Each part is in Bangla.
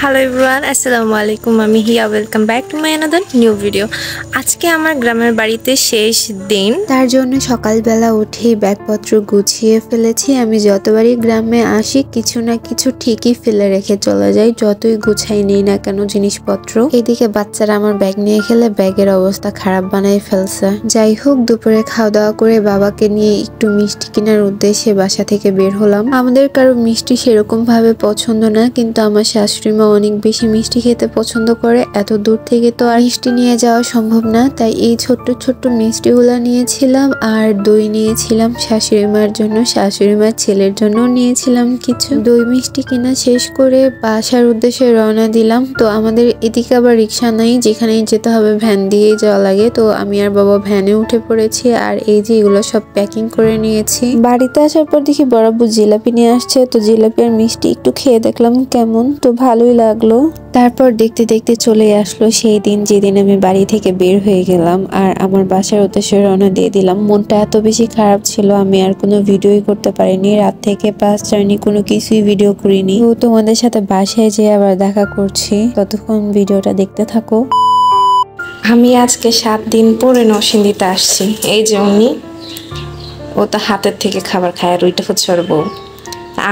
হ্যালো এভরিওয়ান, আসসালামু আলাইকুম। আমি Hiya, welcome back to my another new video. আজকে আমার গ্রামের বাড়িতে শেষ দিন, তার জন্য সকালবেলা উঠে ব্যাগপত্র গুছিয়ে ফেলেছি। আমি যতবারই গ্রামে আসি কিছু না কিছু ঠিকই ফেলে রেখে চলে যাই, যতই গুছাই নেই না কেন জিনিসপত্র। এদিকে বাচ্চারা আমার ব্যাগ নিয়ে খেলে ব্যাগের অবস্থা খারাপ বানাই ফেলছে। যাই হোক, দুপুরে খাওয়া দাওয়া করে বাবাকে নিয়ে একটু মিষ্টি কেনার উদ্দেশ্যে বাসা থেকে বের হলাম। আমাদের কারো মিষ্টি সেরকম ভাবে পছন্দ না, কিন্তু আমার শাশুড়ি মা অনেক বেশি মিষ্টি খেতে পছন্দ করে। এত দূর থেকে তো আর মিষ্টি নিয়ে যাওয়া সম্ভব না, তাই এই ছোট্ট ছোট্ট মিষ্টিগুলো নিয়েছিলাম। আর দই নিয়েছিলাম শাশুড়ি মার জন্য, শাশুড়ি মার ছেলের জন্য নিয়েছিলাম কিছু। দই মিষ্টি কিনা শেষ করে বাসার উদ্দেশ্যে রওনা দিলাম। তো আমাদের এদিকে আবার রিক্সা নাই, যেখানেই যেতে হবে ভ্যান দিয়েই যাওয়া লাগে। তো আমি আর বাবা ভ্যানে উঠে পড়েছি। আর এই যে এগুলো সব প্যাকিং করে নিয়েছি। বাড়িতে আসার পর দেখি বড় আব্বু জিলাপি নিয়ে আসছে। তো জিলাপি আর মিষ্টি একটু খেয়ে দেখলাম কেমন, তো ভালোই লাগলো। তারপর দেখতে দেখতে চলে আসলো সেই দিন যেদিন আমি বাড়ি থেকে বের হয়ে গেলাম আর আমার বাসার উদ্দেশ্যে রওনা দিয়ে দিলাম। মনটা এত বেশি খারাপ ছিল, আমি আর কোনো ভিডিওই করতে পারিনি। রাত থেকে বাস জার্নি কোনো কিছুই ভিডিও করিনি। তো তোমাদের সাথে বাসায় যেয়ে আবার দেখা করছি, ততক্ষণ ভিডিওটা দেখতে থাকো। আমি আজকে 7 দিন পরে নরসিংদীতে আসছি। এই যে উনি, ও তো হাতের থেকে খাবার খায়, আর ওইটা হচ্ছে ওর বউ।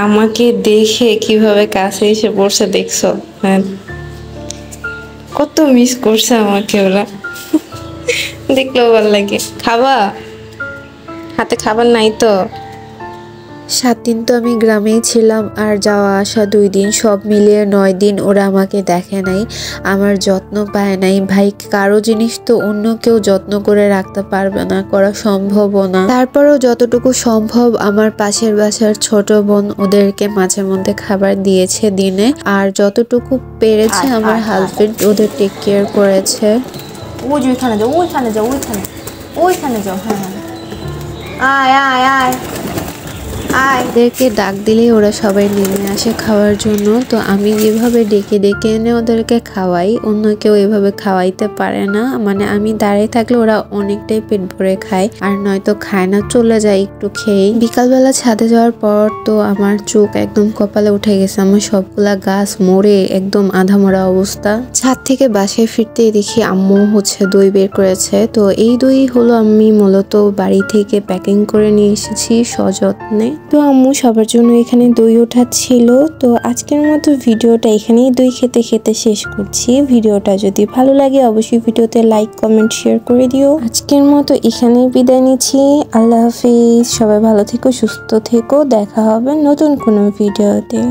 আমাকে দেখে কিভাবে কাছে এসে পড়ছে দেখছো? হ্যাঁ, কত মিস করছে আমাকে ওরা। দেখলেও ভালো লাগে। খাবা? হাতে খাবার নাই তো? 7 দিন তো আমি গ্রামেই ছিলাম, আর যাওয়া আসা 2 দিন, সব মিলিয়ে 9 দিন ওরা আমাকে দেখে নাই, আমার যত্ন পায় নাই। ভাই, কারো জিনিস তো অন্য কেউ যত্ন করে রাখতে পারবে না, করা সম্ভবও না। তারপরও যতটুকু সম্ভব আমার পাশের বাসার ছোট বোন ওদেরকে মাঝে মধ্যে খাবার দিয়েছে দিনে, আর যতটুকু পেরেছে আমার হাজবেন্ড ওদের টেক কেয়ার করেছে। ওই যে ওইখানে যাও, ওইখানে যাও, ওইখানে ওইখানে যাও। হ্যাঁ, আয় আয় আয়। ওদেরকে ডাক দিলেই ওরা সবাই নেমে আসে খাওয়ার জন্য। তো আমি যেভাবে ডেকে ডেকে এনে ওদেরকে খাওয়াই, অন্য কেউ এভাবে খাওয়াইতে পারে না। মানে আমি দাঁড়িয়ে থাকলে ওরা অনেকটাই পেট ভরে খায়, আর নয়তো খায় না, চলে যায় একটু খেয়ে। বিকালবেলা ছাদে যাওয়ার পর তো আমার চোখ একদম কপালে উঠে গেছে। আমার সবগুলা গাছ মরে একদম আধা মরা অবস্থা। ছাদ থেকে বাসায় ফিরতেই দেখি আম্মু দই বের করেছে। তো এই দই হলো আমি মূলত বাড়ি থেকে প্যাকিং করে নিয়ে এসেছি সযত্নে। তো আম্মু সবার জন্য এখানে দই ওঠাচ্ছিল। তো আজকের মতো ভিডিওটা এখানেই দই খেতে খেতে শেষ করছি। ভিডিওটা যদি ভালো লাগে অবশ্যই ভিডিওতে লাইক, কমেন্ট, শেয়ার করে দিও। আজকের মতো এখানেই বিদায় নিচ্ছি। আল্লাহ হাফিজ। সবাই ভালো থেকো, সুস্থ থেকো। দেখা হবে নতুন কোনো ভিডিওতে।